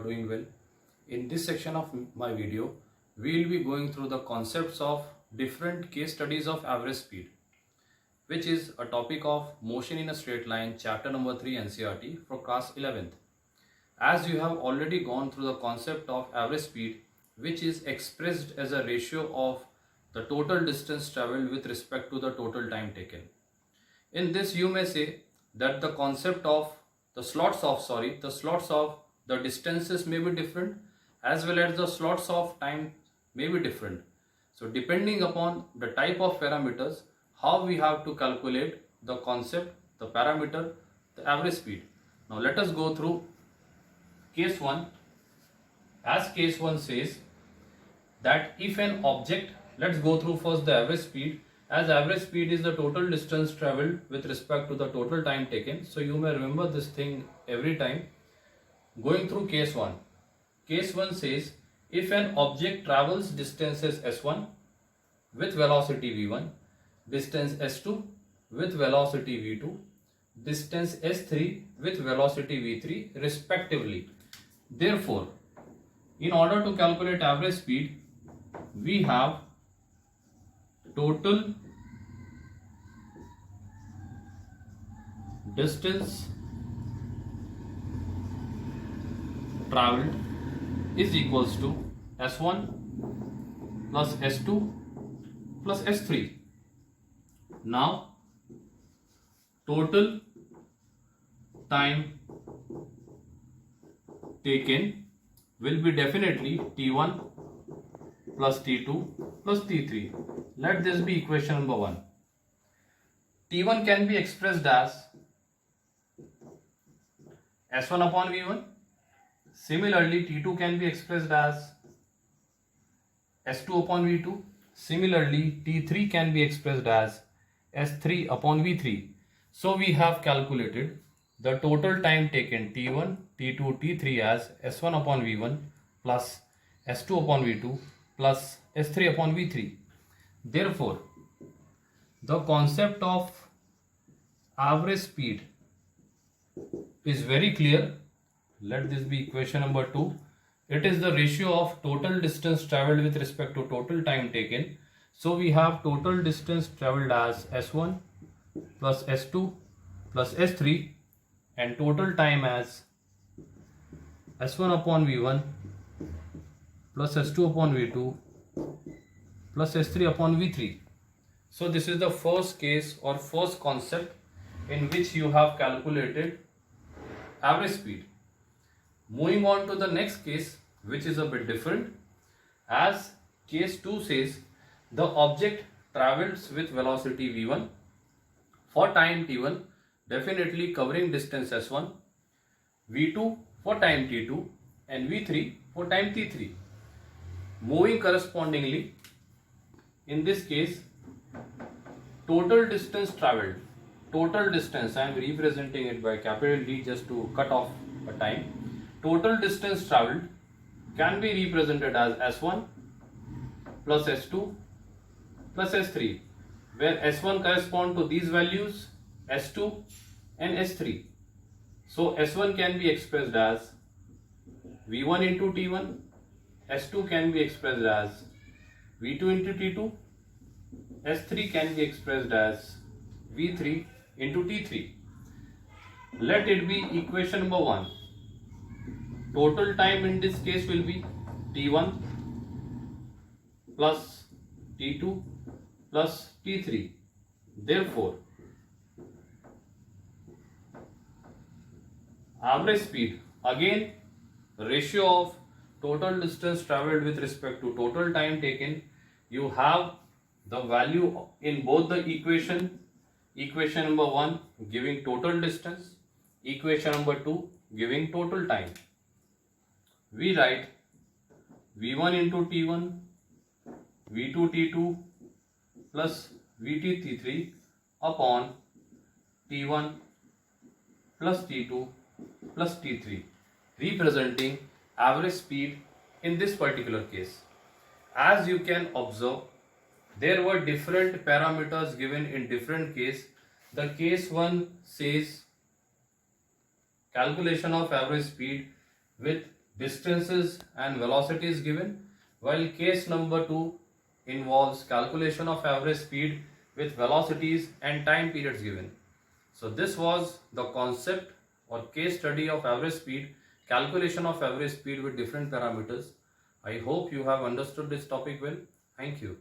doing well. In this section of my video, we will be going through the concepts of different case studies of average speed, which is a topic of motion in a straight line, chapter number 3 NCERT for class 11th. As you have already gone through the concept of average speed, which is expressed as a ratio of the total distance traveled with respect to the total time taken. In this, you may say that the concept of the slots of the distances may be different, as well as the slots of time may be different. So depending upon the type of parameters, how we have to calculate the concept, the parameter, the average speed. Now let us go through case 1. As case 1 says that if an object, let's go through first the average speed. As average speed is the total distance traveled with respect to the total time taken. So you may remember this thing every time. Going through case 1. Case 1 says if an object travels distances s1 with velocity v1, distance s2 with velocity v2, distance s3 with velocity v3 respectively. Therefore, in order to calculate average speed, we have total distance traveled is equals to s1 plus s2 plus s3. Now total time taken will be definitely t1 plus t2 plus t3. Let this be equation number 1. t1 can be expressed as s1 upon v1. Similarly, t2 can be expressed as s2 upon v2. Similarly, t3 can be expressed as s3 upon v3. So we have calculated the total time taken t1, t2, t3 as s1 upon v1 plus s2 upon v2 plus s3 upon v3. Therefore, the concept of average speed is very clear. Let this be equation number 2. It is the ratio of total distance traveled with respect to total time taken. So we have total distance traveled as s1 plus s2 plus s3 and total time as s1 upon v1 plus s2 upon v2 plus s3 upon v3. So this is the first case or first concept in which you have calculated average speed. Moving on to the next case, which is a bit different. As case 2 says, the object travels with velocity v1 for time t1, definitely covering distance s1, v2 for time t2 and v3 for time t3. Moving correspondingly, in this case, total distance traveled, total distance, I am representing it by capital D just to cut off a time. Total distance traveled can be represented as s1 plus s2 plus s3, where s1 correspond to these values, s2 and s3. So s1 can be expressed as v1 into t1, s2 can be expressed as v2 into t2, s3 can be expressed as v3 into t3. Let it be equation number 1. Total time in this case will be t1 plus t2 plus t3. Therefore, average speed, again ratio of total distance traveled with respect to total time taken. You have the value in both the equation number 1 giving total distance, equation number 2 giving total time. We write v1 into t1, v2 t2 plus vt t3 upon t1 plus t2 plus t3, representing average speed in this particular case. As you can observe, there were different parameters given in different case. The case 1 says calculation of average speed with distances and velocities given, while case number 2 involves calculation of average speed with velocities and time periods given. So this was the concept or case study of average speed, calculation of average speed with different parameters. I hope you have understood this topic well. Thank you.